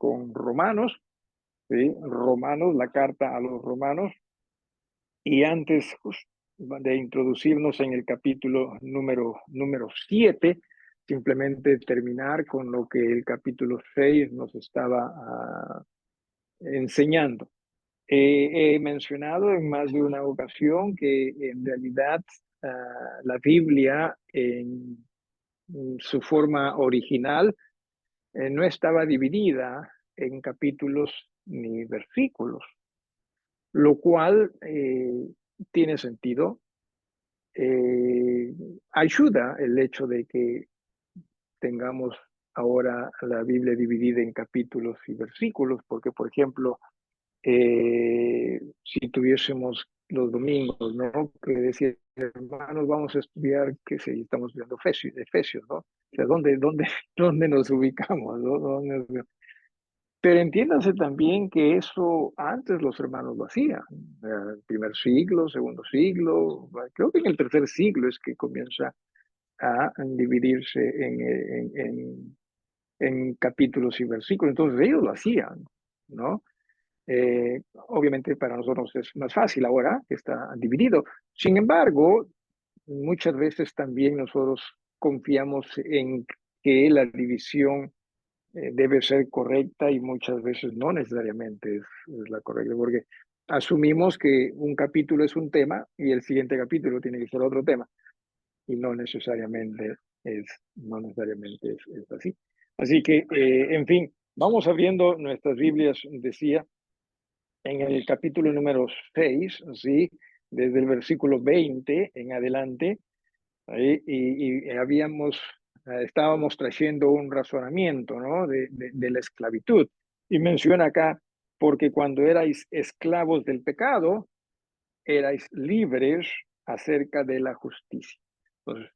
con Romanos, ¿sí? Romanos, la carta a los Romanos. Y antes de introducirnos en el capítulo número 7, simplemente terminar con lo que el capítulo 6 nos estaba enseñando. He mencionado en más de una ocasión que en realidad la Biblia en su forma original no estaba dividida en capítulos ni versículos, lo cual tiene sentido. Ayuda el hecho de que tengamos ahora la Biblia dividida en capítulos y versículos, porque, por ejemplo, si tuviésemos los domingos, ¿no? Que decía, hermanos, vamos a estudiar, que sé, estamos estudiando Efesios, ¿no? O sea, ¿dónde nos ubicamos, ¿no? Pero entiéndase también que eso antes los hermanos lo hacían. Primer siglo, segundo siglo, creo que en el tercer siglo es que comienza a dividirse en capítulos y versículos. Entonces ellos lo hacían, ¿no? Obviamente para nosotros es más fácil ahora que está dividido. Sin embargo, muchas veces también nosotros confiamos en que la división debe ser correcta y muchas veces no necesariamente es la correcta, porque asumimos que un capítulo es un tema y el siguiente capítulo tiene que ser otro tema y no necesariamente es así. Así que, en fin, vamos abriendo nuestras Biblias, decía, en el capítulo número 6, ¿sí? Desde el versículo 20 en adelante, ¿sí? Y estábamos trayendo un razonamiento, ¿no? De la esclavitud. Y menciona acá, porque cuando erais esclavos del pecado, erais libres acerca de la justicia. Entonces,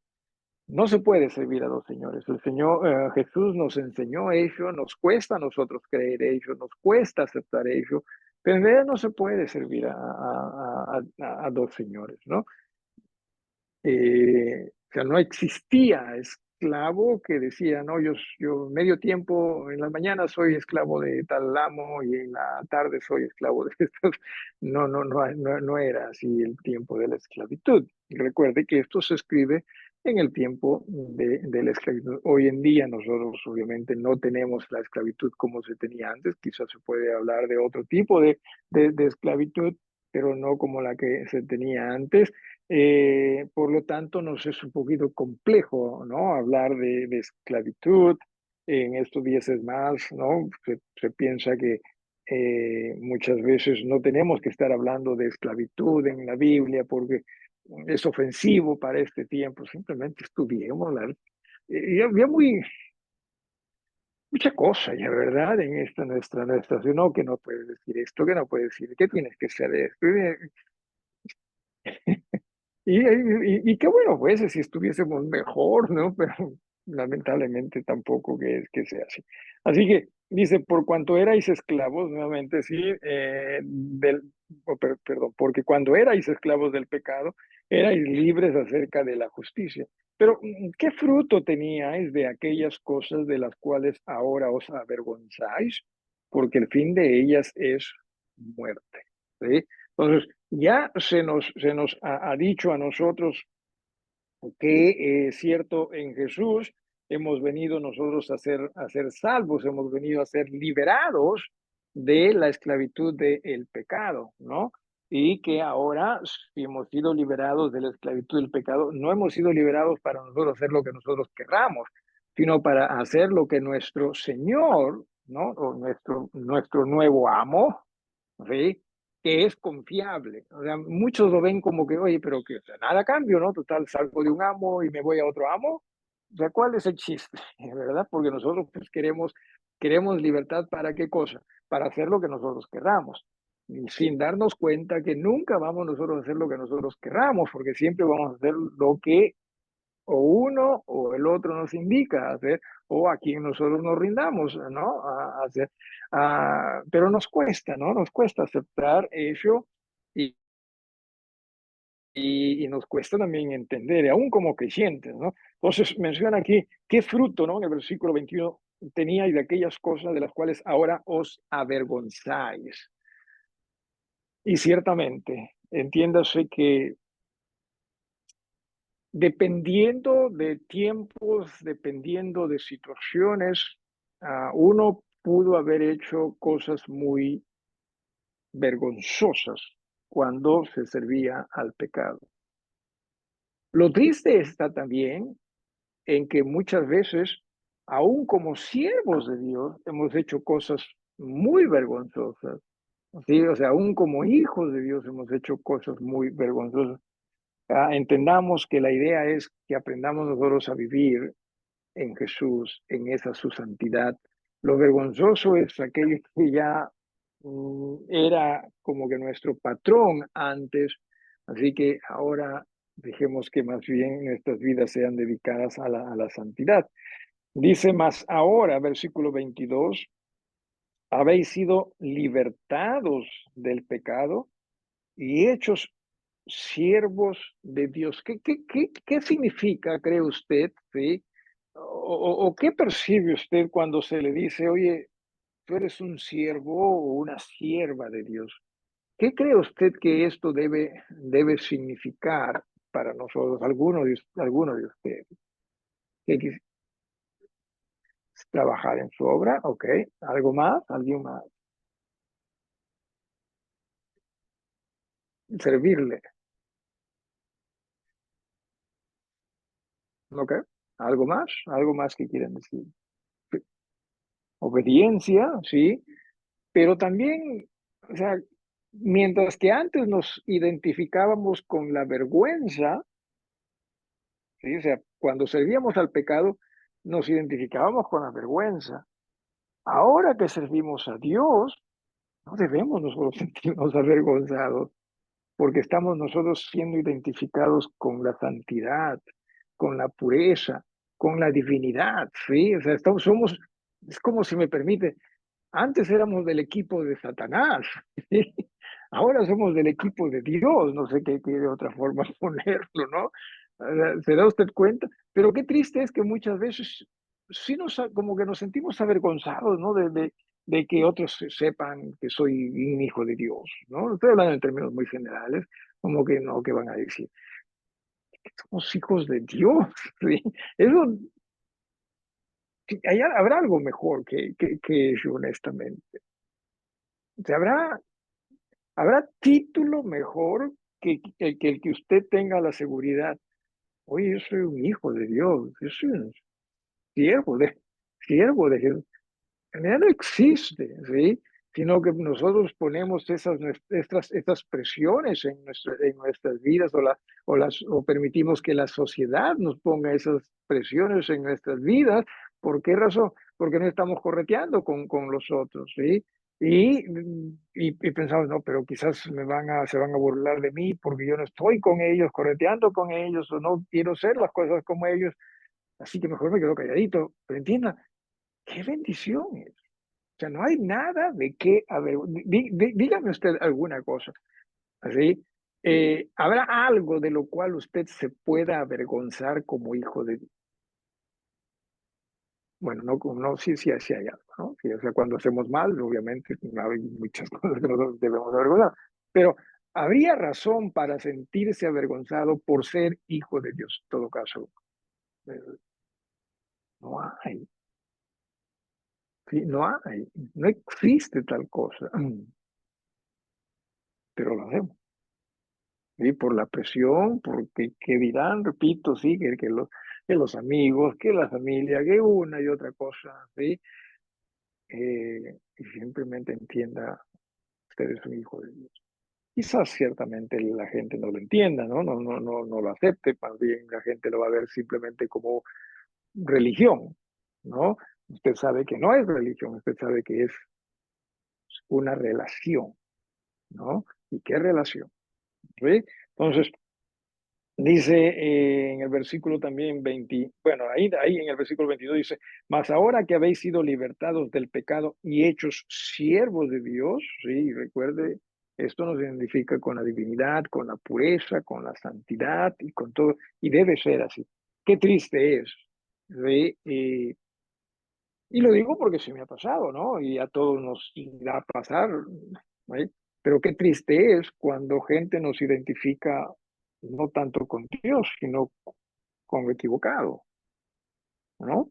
no se puede servir a dos señores. El Señor Jesús nos enseñó ello, nos cuesta a nosotros creer ello, nos cuesta aceptar ello, pero en realidad no se puede servir a dos señores, ¿no? O sea, no existía esclavo que decía, no, yo medio tiempo en las mañanas soy esclavo de tal amo y en la tarde soy esclavo de estos. No era así el tiempo de la esclavitud. Y recuerde que esto se escribe en el tiempo de la esclavitud. Hoy en día nosotros obviamente no tenemos la esclavitud como se tenía antes, quizás se puede hablar de otro tipo de esclavitud, pero no como la que se tenía antes. Por lo tanto, nos es un poquito complejo, ¿no? Hablar de esclavitud en estos días es más, ¿no? Se piensa que muchas veces no tenemos que estar hablando de esclavitud en la Biblia porque es ofensivo para este tiempo. Simplemente estudiemos y había mucha cosa ya, ¿verdad? En esta nuestra, no, que no puedes decir esto, que no puedes decir, que tienes que hacer esto. Y qué bueno fuese si estuviésemos mejor, ¿no? Pero lamentablemente tampoco que es que sea así. Así que dice, por cuanto erais esclavos, nuevamente, sí, perdón, porque cuando erais esclavos del pecado, erais libres acerca de la justicia. Pero, ¿qué fruto teníais de aquellas cosas de las cuales ahora os avergonzáis? Porque el fin de ellas es muerte, ¿sí? Entonces, ya se nos ha dicho a nosotros que es cierto, en Jesús hemos venido nosotros a ser salvos, hemos venido a ser liberados de la esclavitud del pecado, ¿no? Y que ahora, si hemos sido liberados de la esclavitud del pecado, no hemos sido liberados para nosotros hacer lo que nosotros querramos, sino para hacer lo que nuestro Señor, ¿no? O nuestro nuevo amo, ¿sí? Que es confiable. O sea, muchos lo ven como que, oye, pero que o sea, nada cambio, ¿no? Total, salgo de un amo y me voy a otro amo. O sea, ¿cuál es el chiste? ¿Verdad? Porque nosotros pues, queremos libertad para qué cosa? Para hacer lo que nosotros querramos. Y sin darnos cuenta que nunca vamos nosotros a hacer lo que nosotros querramos, porque siempre vamos a hacer lo que o uno o el otro nos indica hacer, o a quien nosotros nos rindamos, ¿no? A hacer. Pero nos cuesta, ¿no? Nos cuesta aceptar eso y, y nos cuesta también entender, aún como creyentes, ¿no? Entonces menciona aquí, ¿qué fruto, ¿no? En el versículo 21 teníais de aquellas cosas de las cuales ahora os avergonzáis. Y ciertamente, entiéndase que dependiendo de tiempos, dependiendo de situaciones, uno pudo haber hecho cosas muy vergonzosas cuando se servía al pecado. Lo triste está también en que muchas veces, aún como siervos de Dios, hemos hecho cosas muy vergonzosas. Sí, o sea, aún como hijos de Dios hemos hecho cosas muy vergonzosas. Entendamos que la idea es que aprendamos nosotros a vivir en Jesús, en esa su santidad. Lo vergonzoso es aquello que ya era como que nuestro patrón antes, así que ahora dejemos que más bien nuestras vidas sean dedicadas a la santidad. Dice más ahora, versículo 22, habéis sido libertados del pecado y hechos siervos de Dios. ¿Qué significa, cree usted, sí? O qué percibe usted cuando se le dice, oye, tú eres un siervo o una sierva de Dios? ¿Qué cree usted que esto debe significar para nosotros, alguno de ustedes? ¿Qué trabajar en su obra? Ok. ¿Algo más? ¿Alguien más? Servirle. Ok. ¿Algo más? ¿Algo más que quieren decir? Sí. Obediencia, sí, pero también, o sea, mientras que antes nos identificábamos con la vergüenza, ¿sí? O sea, cuando servíamos al pecado, nos identificábamos con la vergüenza. Ahora que servimos a Dios, no debemos nosotros sentirnos avergonzados, porque estamos nosotros siendo identificados con la santidad, con la pureza, con la divinidad, ¿sí? O sea, somos, es como si me permite, antes éramos del equipo de Satanás, ¿sí? Ahora somos del equipo de Dios, no sé qué de otra forma ponerlo, ¿no? ¿Se da usted cuenta? Pero qué triste es que muchas veces sí como que nos sentimos avergonzados, ¿no? De que otros sepan que soy un hijo de Dios, ¿no? Estoy hablando en términos muy generales, como que no, que van a decir, somos hijos de Dios, ¿sí? Eso, habrá algo mejor que eso, honestamente. O sea, habrá título mejor que el que usted tenga la seguridad. Oye, yo soy un hijo de Dios, yo soy un siervo de Jesús. En realidad no existe, ¿sí? Sino que nosotros ponemos estas presiones en nuestras vidas o permitimos que la sociedad nos ponga esas presiones en nuestras vidas. ¿Por qué razón? Porque no estamos correteando con los otros, ¿sí? Y pensamos, no, pero quizás se van a burlar de mí porque yo no estoy con ellos, correteando con ellos, o no quiero hacer las cosas como ellos, así que mejor me quedo calladito. Pero entienda, qué bendición es. O sea, no hay nada de qué dígame usted alguna cosa, ¿así? ¿Habrá algo de lo cual usted se pueda avergonzar como hijo de Dios? Bueno, no, sí, sí hay algo, ¿no? Sí, o sea, cuando hacemos mal, obviamente hay muchas cosas que nosotros debemos avergonzar, pero habría razón para sentirse avergonzado por ser hijo de Dios, en todo caso. eh, No hay, sí, no existe tal cosa, pero lo hacemos. ¿Sí? Por la presión, porque que dirán, repito, sí, que los amigos, que la familia, que una y otra cosa, ¿sí? Y simplemente entienda, usted es un hijo de Dios. Quizás ciertamente la gente no lo entienda, ¿no? No lo acepte, más bien la gente lo va a ver simplemente como religión, ¿no? Usted sabe que no es religión, usted sabe que es una relación, ¿no? ¿Y qué relación? ¿Sí? Entonces, dice en el versículo también 20, bueno, ahí en el versículo 22 dice, mas ahora que habéis sido libertados del pecado y hechos siervos de Dios, sí, recuerde, esto nos identifica con la divinidad, con la pureza, con la santidad y con todo, y debe ser así. Qué triste es, ¿sí? Y lo digo porque se me ha pasado, ¿no? Y a todos nos irá a pasar, ¿no? Pero qué triste es cuando gente nos identifica no tanto con Dios, sino con lo equivocado, ¿no?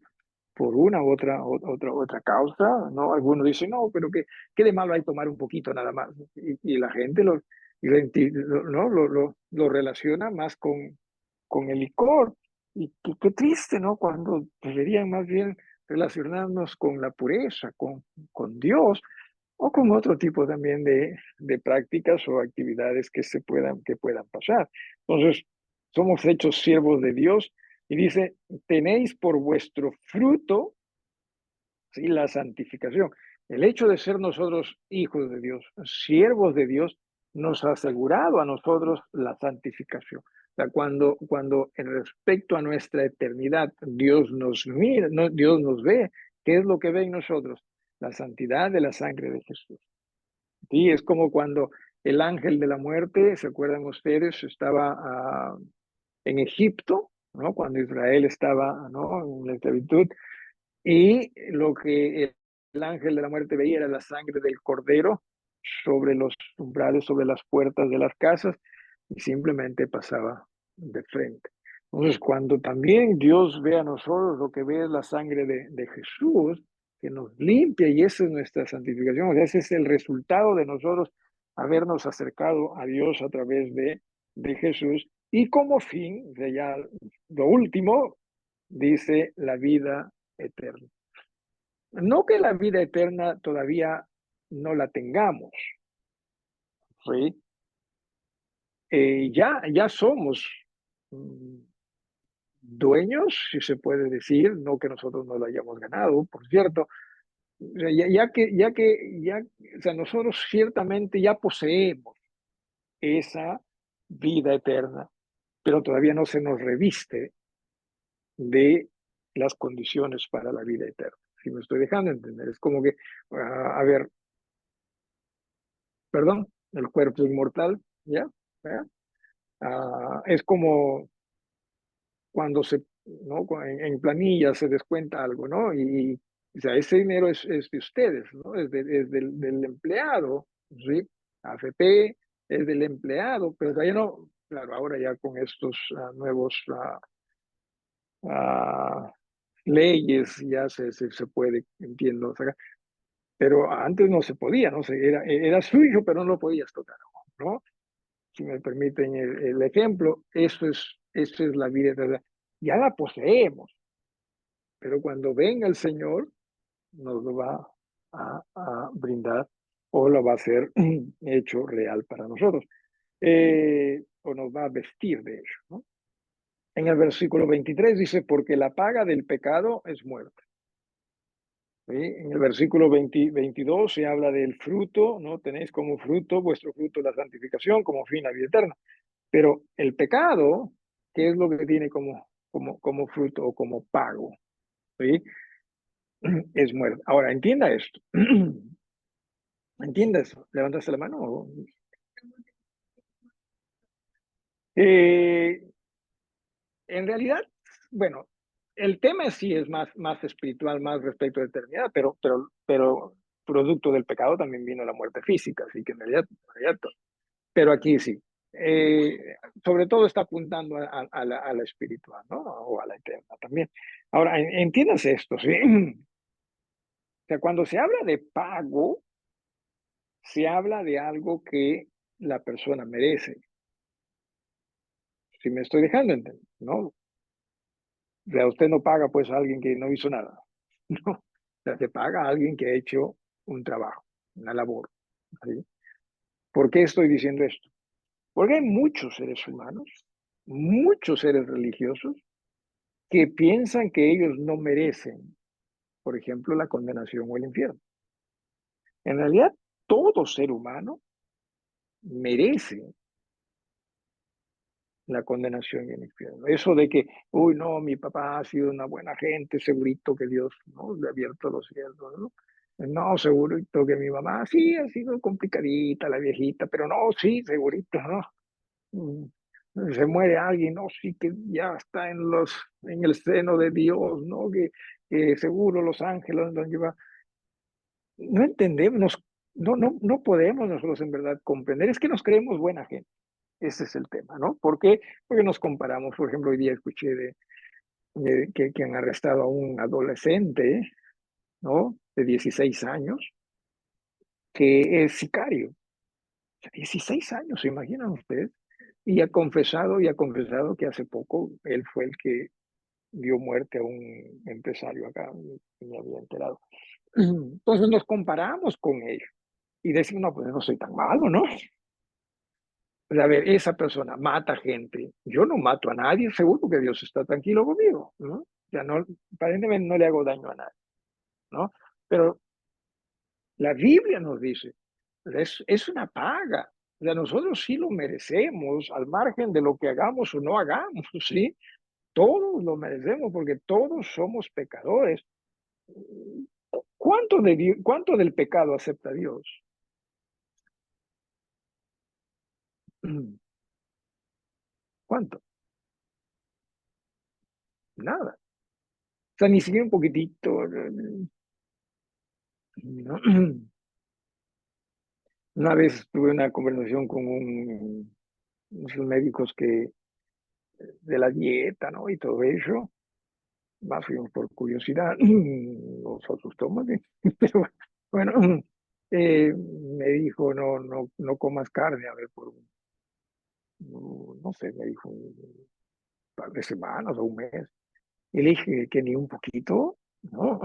Por una u otra causa, ¿no? Algunos dicen, no, pero qué de malo hay tomar un poquito nada más. Y la gente ¿no? Lo relaciona más con el licor. Y qué triste, ¿no? Cuando deberían más bien relacionarnos con la pureza, con Dios, o con otro tipo también de prácticas o actividades que puedan pasar. Entonces, somos hechos siervos de Dios y dice, tenéis por vuestro fruto, ¿sí?, la santificación. El hecho de ser nosotros hijos de Dios, siervos de Dios, nos ha asegurado a nosotros la santificación. O sea, cuando en respecto a nuestra eternidad Dios nos mira, no, Dios nos ve, ¿qué es lo que ve en nosotros? La santidad de la sangre de Jesús. Sí, es como cuando el ángel de la muerte, ¿se acuerdan ustedes? Estaba en Egipto, ¿no? Cuando Israel estaba, ¿no?, en la esclavitud, y lo que el ángel de la muerte veía era la sangre del cordero sobre los umbrales, sobre las puertas de las casas, y simplemente pasaba de frente. Entonces, cuando también Dios ve a nosotros, lo que ve es la sangre de Jesús, que nos limpia, y esa es nuestra santificación. O sea, ese es el resultado de nosotros habernos acercado a Dios a través de Jesús. Y como fin, de ya lo último, dice la vida eterna. No que la vida eterna todavía no la tengamos, ¿sí? Ya somos mm, dueños, si se puede decir, no que nosotros no lo hayamos ganado, por cierto. O sea, o sea, nosotros ciertamente ya poseemos esa vida eterna, pero todavía no se nos reviste de las condiciones para la vida eterna. Si me estoy dejando entender, es como que, a ver, perdón, el cuerpo inmortal, ¿ya? ¿Ya? Es como cuando ¿no?, en planilla se descuenta algo, ¿no? Y o sea, ese dinero es de ustedes, ¿no? Es del empleado, ¿sí? AFP es del empleado, pero todavía no, claro, ahora ya con estos nuevos ah, leyes ya se puede, entiendo, o sea, pero antes no se podía, ¿no? Era suyo, pero no lo podías tocar, ¿no? Si me permiten el ejemplo, eso es la vida eterna. Ya la poseemos, pero cuando venga el Señor, nos lo va a brindar o lo va a hacer hecho real para nosotros, o nos va a vestir de ello, ¿no? En el versículo 23 dice, porque la paga del pecado es muerte. ¿Sí? En el versículo 22 se habla del fruto, ¿no? Tenéis como fruto, vuestro fruto la santificación, como fin la vida eterna. Pero el pecado, ¿qué es lo que tiene como fruto o como pago? ¿Sí? Es muerte. Ahora, entienda esto. ¿Entienda eso? ¿Levantaste la mano? Eh, en realidad, bueno, el tema sí es más espiritual, más respecto a la eternidad, pero producto del pecado también vino la muerte física, así que en realidad, pero aquí sí. Sobre todo está apuntando a la espiritual, ¿no? O a la eterna también. Ahora, entiendas esto, ¿sí? O sea, cuando se habla de pago, se habla de algo que la persona merece. Si me estoy dejando entender, ¿no? O sea, usted no paga pues a alguien que no hizo nada, ¿no? O sea, se paga a alguien que ha hecho un trabajo, una labor, ¿sí? ¿Por qué estoy diciendo esto? Porque hay muchos seres humanos, muchos seres religiosos, que piensan que ellos no merecen, por ejemplo, la condenación o el infierno. En realidad, todo ser humano merece la condenación y el infierno. Eso de que, uy, no, mi papá ha sido una buena gente, segurito que Dios, ¿no?, le ha abierto los cielos, ¿no? No, segurito que mi mamá sí ha sido complicadita, la viejita, pero no, sí, segurito, ¿no? Se muere alguien, no, sí que ya está en el seno de Dios, ¿no? Que que seguro los ángeles nos llevan. No entendemos, no podemos nosotros en verdad comprender, es que nos creemos buena gente. Ese es el tema, ¿no? ¿Por qué? Porque nos comparamos, por ejemplo, hoy día escuché que han arrestado a un adolescente, ¿no? De 16 años, que es sicario. O sea, 16 años, ¿se imaginan ustedes? Y ha confesado que hace poco él fue el que dio muerte a un empresario acá, me había enterado. Entonces nos comparamos con ellos y decimos, no, pues no soy tan malo, ¿no? Pues, a ver, esa persona mata gente, yo no mato a nadie, seguro que Dios está tranquilo conmigo, ¿no? O sea, no, aparentemente no le hago daño a nadie, ¿no? Pero la Biblia nos dice, es una paga, o sea, nosotros sí lo merecemos, al margen de lo que hagamos o no hagamos, ¿sí? Todos lo merecemos porque todos somos pecadores. ¿Cuánto del pecado acepta Dios? ¿Cuánto? Nada. O sea, ni siquiera un poquitito. ¿No? Una vez tuve una conversación con unos médicos que de la dieta, ¿no? Y todo eso, más fuimos por curiosidad, nos asustó más bien. Pero bueno, me dijo, no comas carne, a ver, no sé, me dijo un par de semanas o un mes. Y le dije que ni un poquito, ¿no?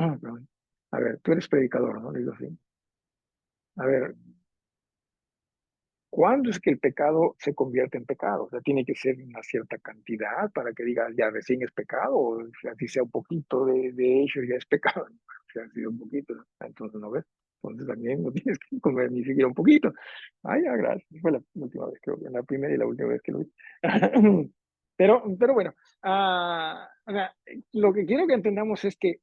A ver, tú eres predicador, ¿no? Le digo así. A ver, ¿cuándo es que el pecado se convierte en pecado? O sea, tiene que ser una cierta cantidad para que digas ya recién es pecado, o sea, si sea un poquito de ello ya es pecado. ¿No? O sea, ha sido un poquito, ¿no? Entonces no ves. Entonces también no tienes que comer ni siquiera un poquito. Ay, ya, gracias. Fue la última vez, creo que la primera y la última vez que lo hice. Pero bueno, o sea, lo que quiero que entendamos es que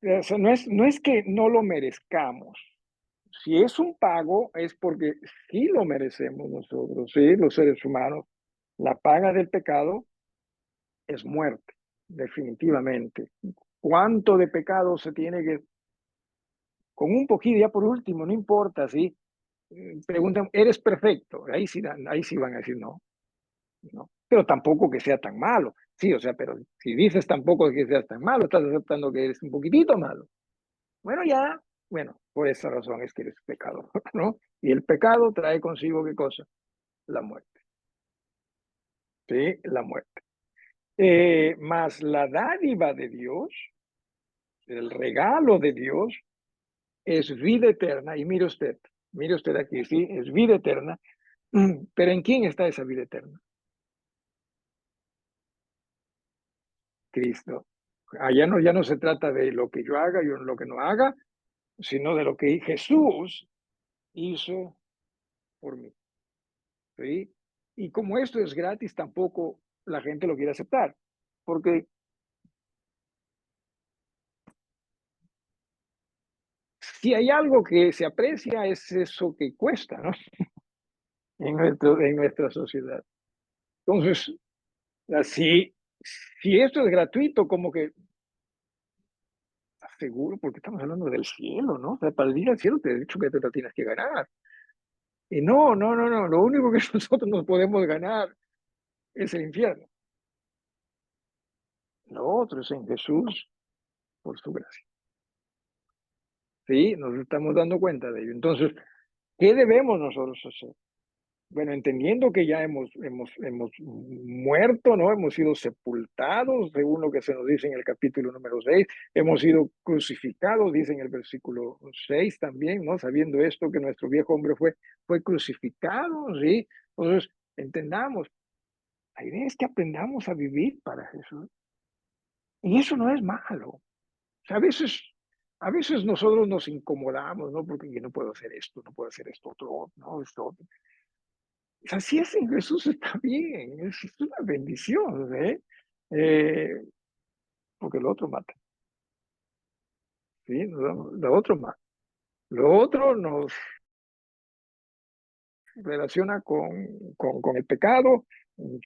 o sea, no es que no lo merezcamos. Si es un pago, es porque sí lo merecemos nosotros, sí, los seres humanos. La paga del pecado es muerte, definitivamente. ¿Cuánto de pecado se tiene que, con un poquito, ya por último, no importa, ¿sí? Preguntan, ¿eres perfecto? Ahí sí van a decir no, no. Pero tampoco que sea tan malo. Sí, o sea, pero si dices tampoco que seas tan malo, estás aceptando que eres un poquitito malo. Bueno, ya, bueno, por esa razón es que eres pecador, ¿no? Y el pecado trae consigo ¿qué cosa? La muerte, ¿sí? La muerte. Más la dádiva de Dios, el regalo de Dios, es vida eterna. Y mire usted aquí, sí, es vida eterna. Pero ¿en quién está esa vida eterna? Cristo. Allá no, ya no se trata de lo que yo haga y lo que no haga, sino de lo que Jesús hizo por mí. ¿Sí? Y como esto es gratis, tampoco la gente lo quiere aceptar, porque si hay algo que se aprecia es eso que cuesta, ¿no? En nuestra sociedad. Entonces, así, si esto es gratuito, como que seguro, porque estamos hablando del cielo, ¿no? O sea, para ir al cielo te he dicho que te lo tienes que ganar. Y no, lo único que nosotros nos podemos ganar es el infierno. Lo otro es en Jesús por su gracia. Sí, nos estamos dando cuenta de ello. Entonces, ¿qué debemos nosotros hacer? Bueno, entendiendo que ya hemos muerto, ¿no? Hemos sido sepultados, según lo que se nos dice en el capítulo número 6, hemos sido crucificados, dice en el versículo 6 también, ¿no? Sabiendo esto, que nuestro viejo hombre fue crucificado, ¿sí? Entonces, entendamos, la idea es que aprendamos a vivir para Jesús. Y eso no es malo. O sea, a veces nosotros nos incomodamos, ¿no? Porque yo no puedo hacer esto, no puedo hacer esto otro, no, esto otro. Así es en Jesús, está bien, es una bendición, ¿eh? Eh, porque lo otro mata, ¿sí? Lo otro mata. Lo otro nos relaciona con el pecado,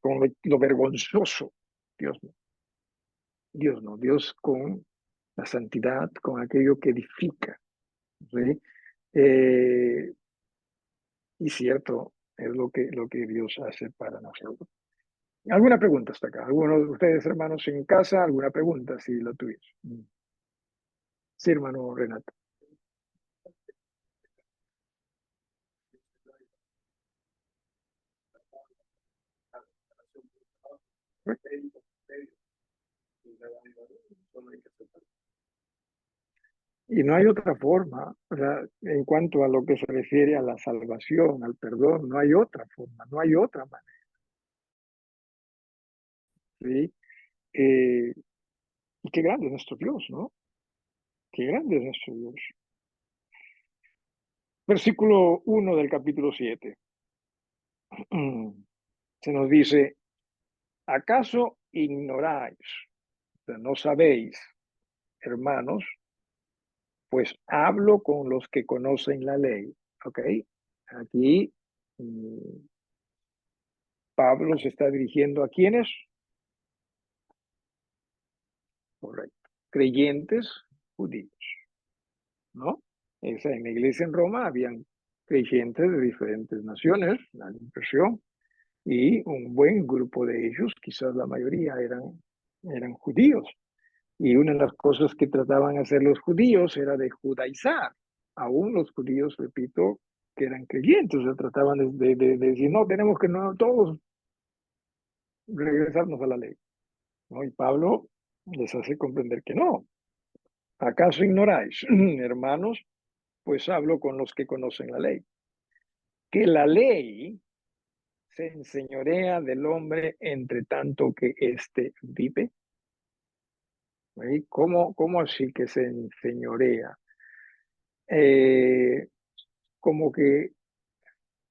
con lo vergonzoso, Dios mío. Dios no, Dios con la santidad, con aquello que edifica, ¿sí? Eh, y cierto, es lo que Dios hace para nosotros. ¿Alguna pregunta hasta acá? ¿Alguno de ustedes, hermanos, en casa? ¿Alguna pregunta, si lo tuviese? Sí, hermano Renato. Y no hay otra forma, o sea, en cuanto a lo que se refiere a la salvación, al perdón, no hay otra forma, no hay otra manera, ¿sí? Eh, y qué grande es nuestro Dios, ¿no? Qué grande es nuestro Dios. Versículo 1 del capítulo 7. Se nos dice, ¿acaso ignoráis? O sea, no sabéis, hermanos, pues hablo con los que conocen la ley, ¿ok? Aquí Pablo se está dirigiendo a quienes, correcto, creyentes judíos, ¿no? Esa, en la iglesia en Roma habían creyentes de diferentes naciones, la impresión, y un buen grupo de ellos, quizás la mayoría, eran judíos. Y una de las cosas que trataban de hacer los judíos era de judaizar. Aún los judíos, repito, que eran creyentes, se trataban de decir, no, tenemos que no, todos regresarnos a la ley, ¿no? Y Pablo les hace comprender que no. ¿Acaso ignoráis, hermanos? Pues hablo con los que conocen la ley. Que la ley se enseñorea del hombre entre tanto que éste vive. ¿Sí? ¿Cómo así que se enseñorea? Eh, como que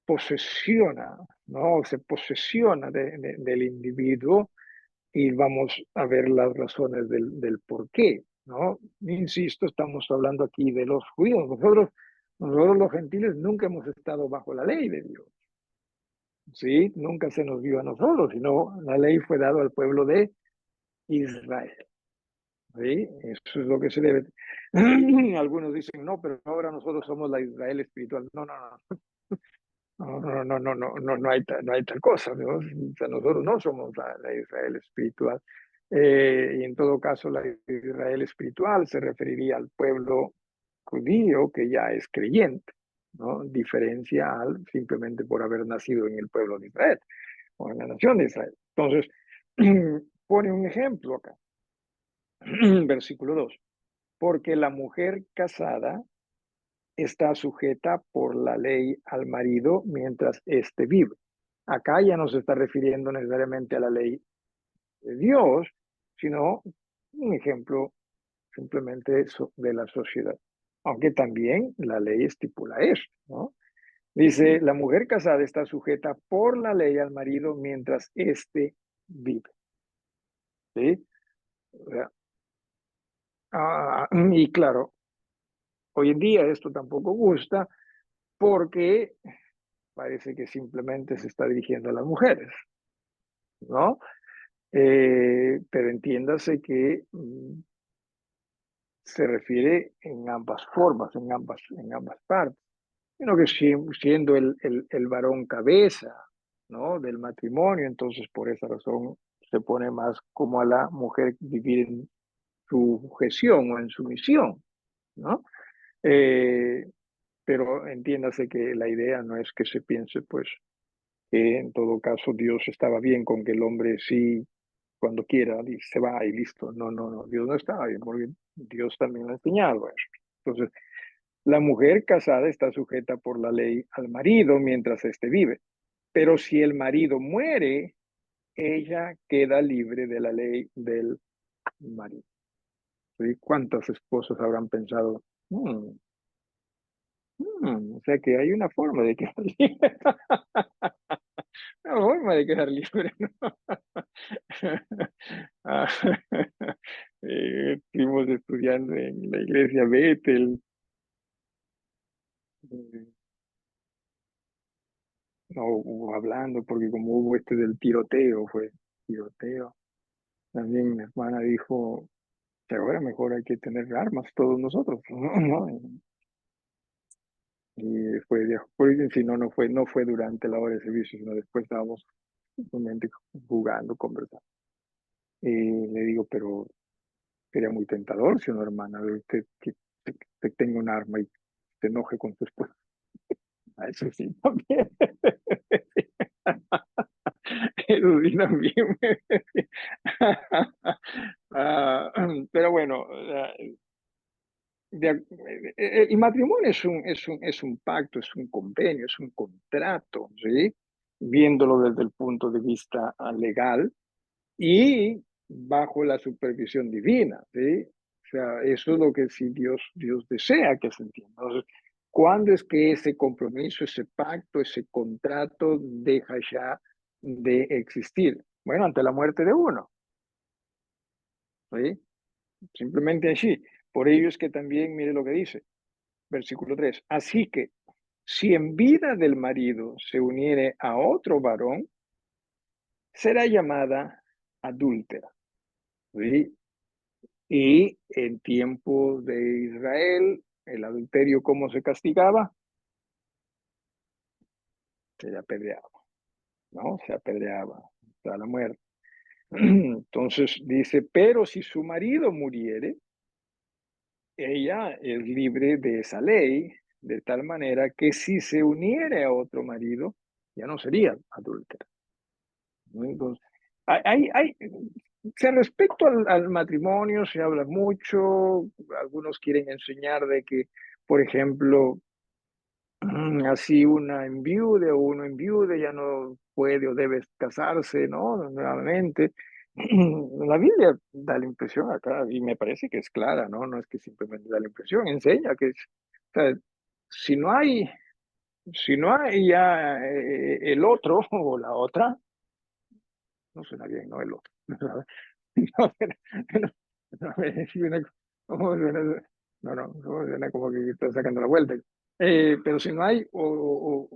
posesiona, ¿no? Se posesiona del individuo y vamos a ver las razones del por qué, ¿no? Insisto, estamos hablando aquí de los judíos. Nosotros los gentiles nunca hemos estado bajo la ley de Dios, ¿sí? Nunca se nos dio a nosotros, sino la ley fue dada al pueblo de Israel, ¿sí? Eso es lo que se debe. Algunos dicen, no, pero ahora nosotros somos la Israel espiritual. No, no, no. No hay tal cosa, ¿no? O sea, nosotros no somos la Israel espiritual. Y en todo caso, la Israel espiritual se referiría al pueblo judío que ya es creyente, ¿no? Diferencia al simplemente por haber nacido en el pueblo de Israel o en la nación de Israel. Entonces, pone un ejemplo acá, versículo 2, porque la mujer casada está sujeta por la ley al marido mientras éste vive. Acá ya no se está refiriendo necesariamente a la ley de Dios, sino un ejemplo simplemente de la sociedad. Aunque también la ley estipula esto, ¿no? Dice, la mujer casada está sujeta por la ley al marido mientras éste vive, ¿sí? O sea, y claro, hoy en día esto tampoco gusta porque parece que simplemente se está dirigiendo a las mujeres, ¿no? Pero entiéndase que se refiere en ambas formas, en ambas partes, sino que siendo el varón cabeza, ¿no? Del matrimonio, entonces por esa razón se pone más como a la mujer vivir en sujeción o en sumisión, ¿no? Eh, pero entiéndase que la idea no es que se piense, pues, que en todo caso Dios estaba bien con que el hombre sí, cuando quiera, se va y listo. No, no, no, Dios no estaba bien, porque Dios también lo ha enseñado esto. Entonces, la mujer casada está sujeta por la ley al marido mientras éste vive, pero si el marido muere, ella queda libre de la ley del marido. ¿Sí? ¿Cuántas esposas habrán pensado? O sea que hay una forma de quedar libre. Una forma de quedar libre, ¿no? Ah, estuvimos estudiando en la iglesia Bethel, eh, no, hablando, porque como hubo este del tiroteo, fue tiroteo. También mi hermana dijo que ahora mejor hay que tener armas todos nosotros, ¿no? Y después dijo, porque si no, no fue durante la hora de servicio, sino después estábamos simplemente jugando, conversando. Y le digo, pero sería muy tentador si una hermana de usted que tenga un arma y se enoje con su esposa. A eso sí, también. Eso sí, también. Ah, pero bueno, el matrimonio es un pacto, es un convenio, es un contrato, ¿sí? Viéndolo desde el punto de vista legal y bajo la supervisión divina, ¿sí? O sea, eso es lo que sí Dios desea que se entienda. Entonces, ¿cuándo es que ese compromiso, ese pacto, ese contrato deja ya de existir? Bueno, ante la muerte de uno, ¿sí? Simplemente así. Por ello es que también, mire lo que dice, versículo 3. Así que, si en vida del marido se uniere a otro varón, será llamada adúltera, ¿sí? Y en tiempos de Israel, el adulterio, ¿cómo se castigaba? Se apedreaba, ¿no? Se apedreaba hasta la muerte. Entonces dice, pero si su marido muriere, ella es libre de esa ley, de tal manera que si se uniere a otro marido, ya no sería adúltera, ¿no? Entonces, respecto al matrimonio se habla mucho, algunos quieren enseñar de que, por ejemplo, así una enviude o uno enviude ya no puede o debe casarse, ¿no? Nuevamente. La Biblia da la impresión acá, y me parece que es clara, ¿no? No es que simplemente da la impresión, enseña que o sea, si no hay, si no hay ya el otro o la otra, no suena bien, ¿no? El otro. No, no, no, ¿cómo suena? No, suena como que está sacando la vuelta. Pero si no hay, o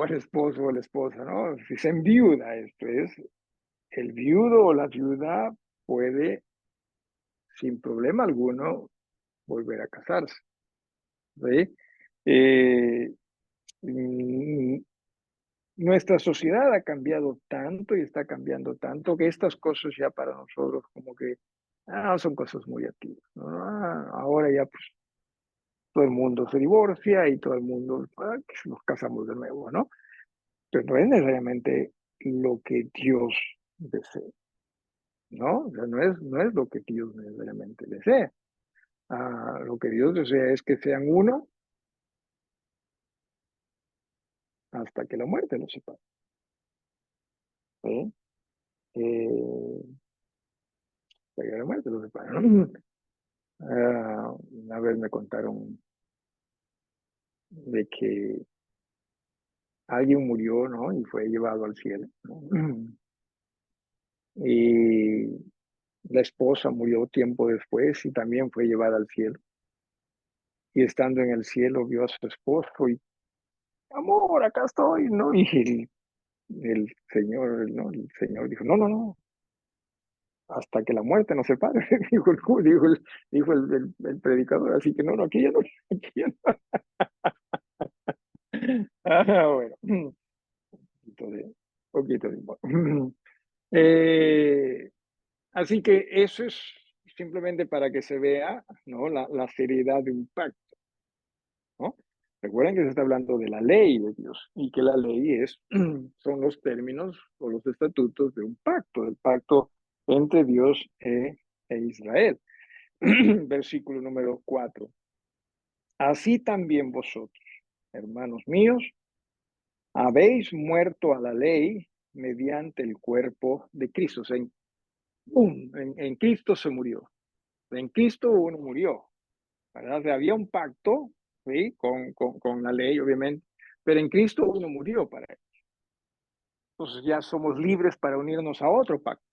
el esposo o la esposa, ¿no? Si se enviuda, esto es, el viudo o la viuda puede, sin problema alguno, volver a casarse, ¿sí? Eh, mm, Nuestra sociedad ha cambiado tanto y está cambiando tanto que estas cosas ya para nosotros como que son cosas muy antiguas, ¿no? Ahora ya pues todo el mundo se divorcia y todo el mundo que nos casamos de nuevo, ¿no? Pero no es necesariamente lo que Dios desea, ¿no? O sea, no es lo que Dios necesariamente desea. Lo que Dios desea es que sean uno hasta que la muerte los separe, ¿sí? Hasta que la muerte los separe, ¿no? Una vez me contaron de que alguien murió, ¿no? Y fue llevado al cielo, ¿no? Y la esposa murió tiempo después y también fue llevada al cielo. Y estando en el cielo vio a su esposo y, amor, acá estoy, ¿no? Y el Señor, ¿no? El Señor dijo, no, no, no, hasta que la muerte nos separe, dijo el predicador. Así que no, no, aquí ya no, aquí ya no. Bueno, poquito de humor. Eh, Así que eso es simplemente para que se vea, ¿no? La seriedad de un pacto, ¿no? Recuerden que se está hablando de la ley de Dios y que la ley son los términos o los estatutos de un pacto, del pacto entre Dios e Israel. Versículo número 4. Así también vosotros, hermanos míos, habéis muerto a la ley mediante el cuerpo de Cristo. O sea, en Cristo se murió. En Cristo uno murió, ¿verdad? O sea, había un pacto, ¿sí? Con la ley, obviamente, pero en Cristo uno murió para él. Entonces ya somos libres para unirnos a otro pacto,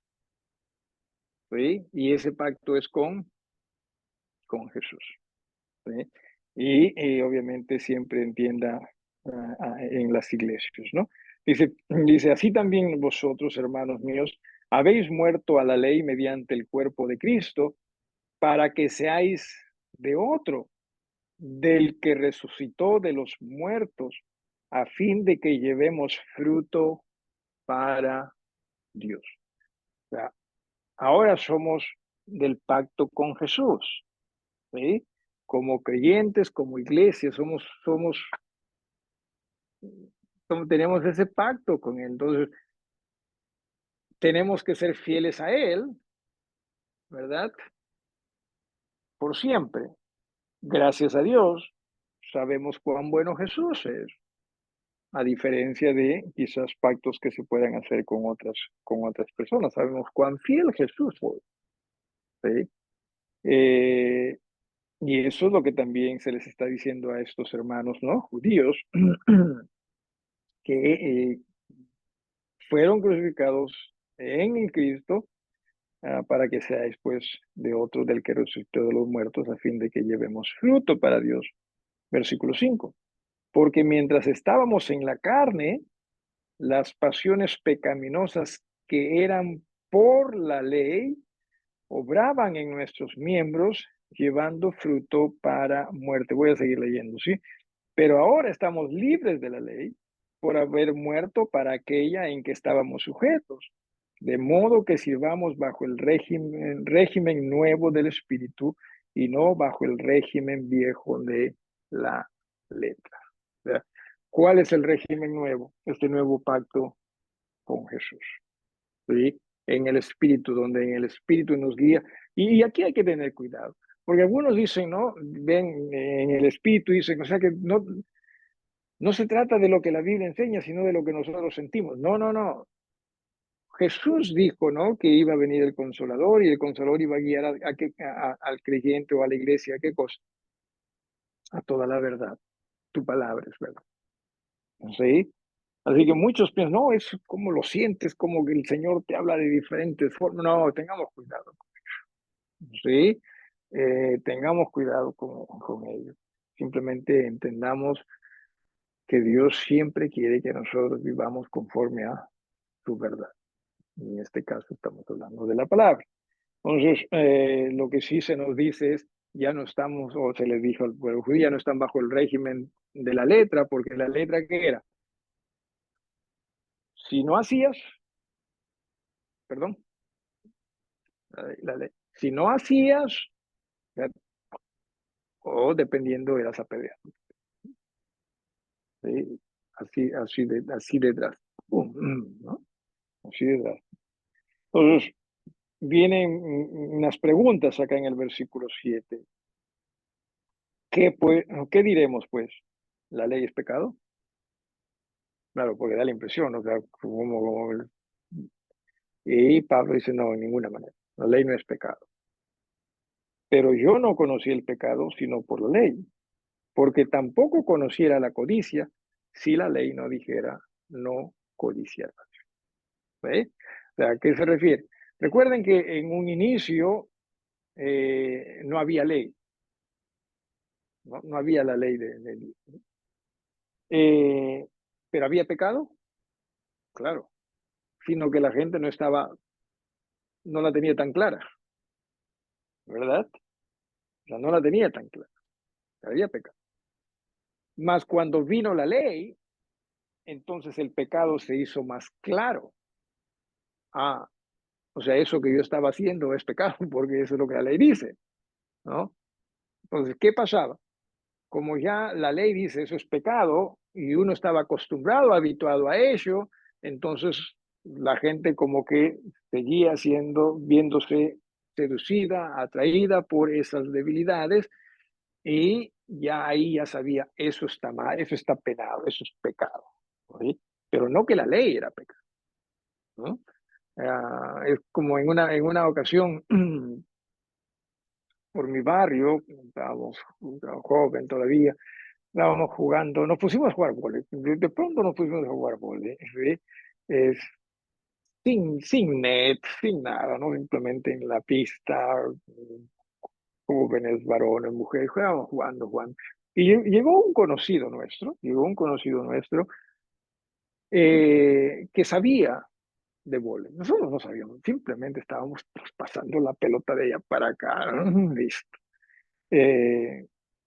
¿sí? Y ese pacto es con Jesús, ¿sí? Y obviamente siempre entienda en las iglesias, ¿no? Dice, así también vosotros, hermanos míos, habéis muerto a la ley mediante el cuerpo de Cristo, para que seáis de otro, del que resucitó de los muertos, a fin de que llevemos fruto para Dios. O sea, ahora somos del pacto con Jesús, ¿sí? Como creyentes, como iglesia, tenemos ese pacto con Él. Entonces, tenemos que ser fieles a Él, ¿verdad? Por siempre. Gracias a Dios, sabemos cuán bueno Jesús es, a diferencia de quizás pactos que se puedan hacer con otras personas. Sabemos cuán fiel Jesús fue, ¿sí? Eh, y eso es lo que también se les está diciendo a estos hermanos, ¿no? Judíos, que fueron crucificados en el Cristo, para que seáis pues de otro, del que resucitó de los muertos, a fin de que llevemos fruto para Dios. Versículo 5. Porque mientras estábamos en la carne, las pasiones pecaminosas que eran por la ley obraban en nuestros miembros, llevando fruto para muerte. Voy a seguir leyendo, ¿sí? Pero ahora estamos libres de la ley por haber muerto para aquella en que estábamos sujetos, de modo que sirvamos bajo el régimen nuevo del Espíritu y no bajo el régimen viejo de la letra. ¿Verdad? ¿Cuál es el régimen nuevo? Este nuevo pacto con Jesús, ¿sí? En el Espíritu, donde en el Espíritu nos guía. Y aquí hay que tener cuidado, porque algunos dicen, ¿no? Ven en el Espíritu, dicen, o sea que no se trata de lo que la Biblia enseña, sino de lo que nosotros sentimos. No, no, no. Jesús dijo, ¿no? Que iba a venir el Consolador y el Consolador iba a guiar al creyente o a la iglesia. ¿A qué cosa? A toda la verdad. Tu palabra es verdad. ¿Sí? Así que muchos piensan, no, es como lo sientes, como que el Señor te habla de diferentes formas. No, tengamos cuidado. ¿Sí? Tengamos cuidado con ello. Simplemente entendamos que Dios siempre quiere que nosotros vivamos conforme a su verdad. Y en este caso estamos hablando de la palabra. Entonces, lo que sí se nos dice es, ya no estamos, o se les dijo al pueblo judío, ya no están bajo el régimen de la letra, porque la letra, ¿qué era? Si no hacías, perdón, si no hacías, o dependiendo, eras apedreado. ¿Sí? Así de drástico, ¿no? Así de drástico. Entonces, vienen unas preguntas acá en el versículo 7. ¿Qué diremos, pues? ¿La ley es pecado? Claro, porque da la impresión, ¿no? O sea, y Pablo dice, no, en ninguna manera. La ley no es pecado. Pero yo no conocí el pecado sino por la ley, porque tampoco conociera la codicia si la ley no dijera no codiciarás. ¿Ve? O sea, ¿a qué se refiere? Recuerden que en un inicio no había ley, no había la ley de Dios. Pero había pecado, claro, sino que la gente no la tenía tan clara, ¿verdad? O sea, no la tenía tan clara, había pecado. Mas cuando vino la ley, entonces el pecado se hizo más claro. Ah, o sea, eso que yo estaba haciendo es pecado, porque eso es lo que la ley dice, ¿no? Entonces, ¿qué pasaba? Como ya la ley dice eso es pecado y uno estaba acostumbrado, habituado a ello, entonces la gente como que seguía viéndose seducida, atraída por esas debilidades y ya ahí ya sabía, eso está mal, eso está penado, eso es pecado, ¿sí? Pero no que la ley era pecado, ¿no? Es como en una ocasión por mi barrio, estábamos joven todavía, estábamos jugando, nos pusimos a jugar vóley, de pronto nos pusimos a jugar vóley, ¿sí? Es, sin net, sin nada, ¿no? Simplemente en la pista, jóvenes, varones, mujeres, jugábamos jugando. Y llegó un conocido nuestro, que sabía de vóley. Nosotros no sabíamos, simplemente estábamos pasando la pelota de ella para acá, listo.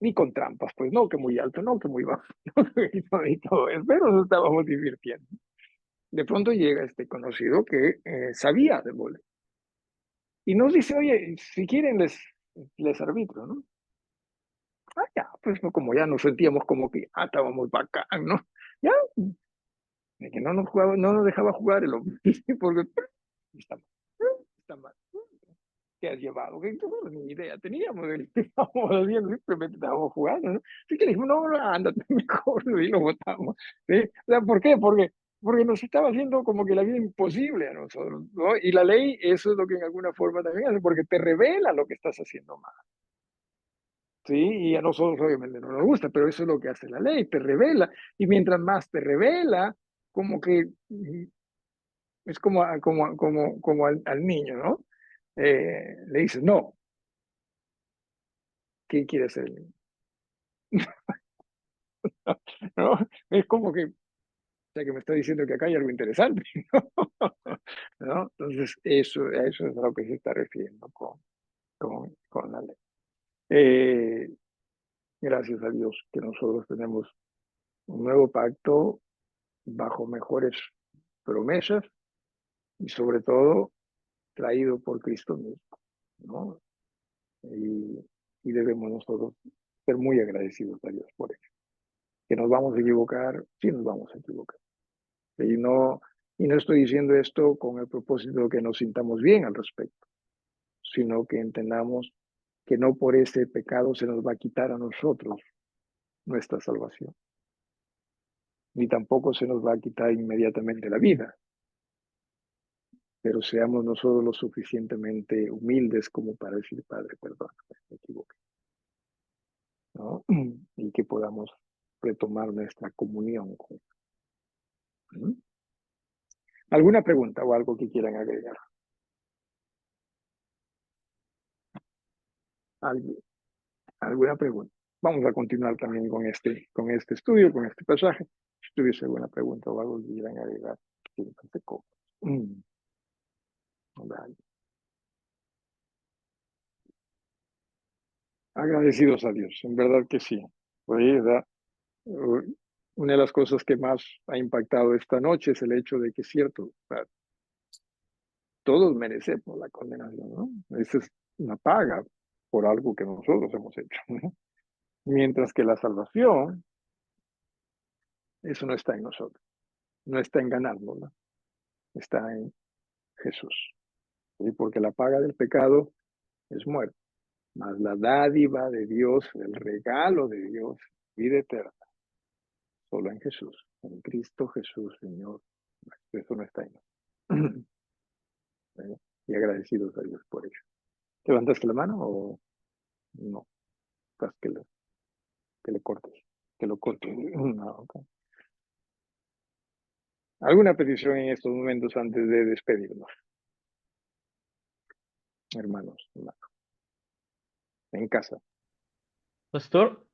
Ni con trampas, pues no que muy alto, no que muy bajo, y todo eso, pero nos estábamos divirtiendo. De pronto llega este conocido que sabía de vóley y nos dice, oye, si quieren les arbitro, ¿no? Ah, ya, pues no, como ya nos sentíamos como que estábamos bacán, ¿no? Ya, de que no nos jugaba, no nos dejaba jugar el hombre, porque está mal, está mal. ¿Qué has llevado? Que nosotros ni idea teníamos de lo que estábamos haciendo, simplemente estábamos jugando, ¿no? Así que le dijimos, no, no, ándate mejor, y lo votamos. ¿Sí? O sea, ¿por qué? Porque nos estaba haciendo como que la vida imposible a nosotros, ¿no? Y la ley, eso es lo que en alguna forma también hace, porque te revela lo que estás haciendo mal. Sí, y a nosotros obviamente no nos gusta, pero eso es lo que hace la ley, te revela, y mientras más te revela, como que es como al niño, ¿no? Le dices, no, ¿qué quiere hacer el niño? ¿No? Es como que, o sea, que me está diciendo que acá hay algo interesante, ¿no? Entonces, eso es a lo que se está refiriendo con la ley. Eh, Gracias a Dios que nosotros tenemos un nuevo pacto bajo mejores promesas y sobre todo traído por Cristo mismo, ¿no? Y, y debemos nosotros ser muy agradecidos a Dios por eso. Que nos vamos a equivocar, sí nos vamos a equivocar. Y no estoy diciendo esto con el propósito de que nos sintamos bien al respecto, sino que entendamos que no por ese pecado se nos va a quitar a nosotros nuestra salvación, ni tampoco se nos va a quitar inmediatamente la vida, pero seamos nosotros lo suficientemente humildes como para decir, Padre, perdón, me equivoqué, ¿no? Y que podamos retomar nuestra comunión con él. ¿Alguna pregunta o algo que quieran agregar? ¿Alguien? ¿Alguna pregunta? Vamos a continuar también con este estudio, con este pasaje. Si tuviese alguna pregunta o algo que quieran agregar, siéntanse cómodos. Mm, vale. Agradecidos a Dios, en verdad que sí. Oye, una de las cosas que más ha impactado esta noche es el hecho de que es cierto, o sea, todos merecemos la condenación, ¿no? Esa es una paga por algo que nosotros hemos hecho, ¿no? Mientras que la salvación, eso no está en nosotros, no está en ganarlo, ¿no? Está en Jesús. ¿Sí? Porque la paga del pecado es muerte, mas la dádiva de Dios, el regalo de Dios, vida eterna, solo en Jesús, en Cristo Jesús, Señor. Eso no está en nosotros. ¿Sí? Y agradecidos a Dios por ello. ¿Levantaste la mano o no? Estás que le cortes, que lo cortes. No, okay. ¿Alguna petición en estos momentos antes de despedirnos, hermanos, en casa? Pastor,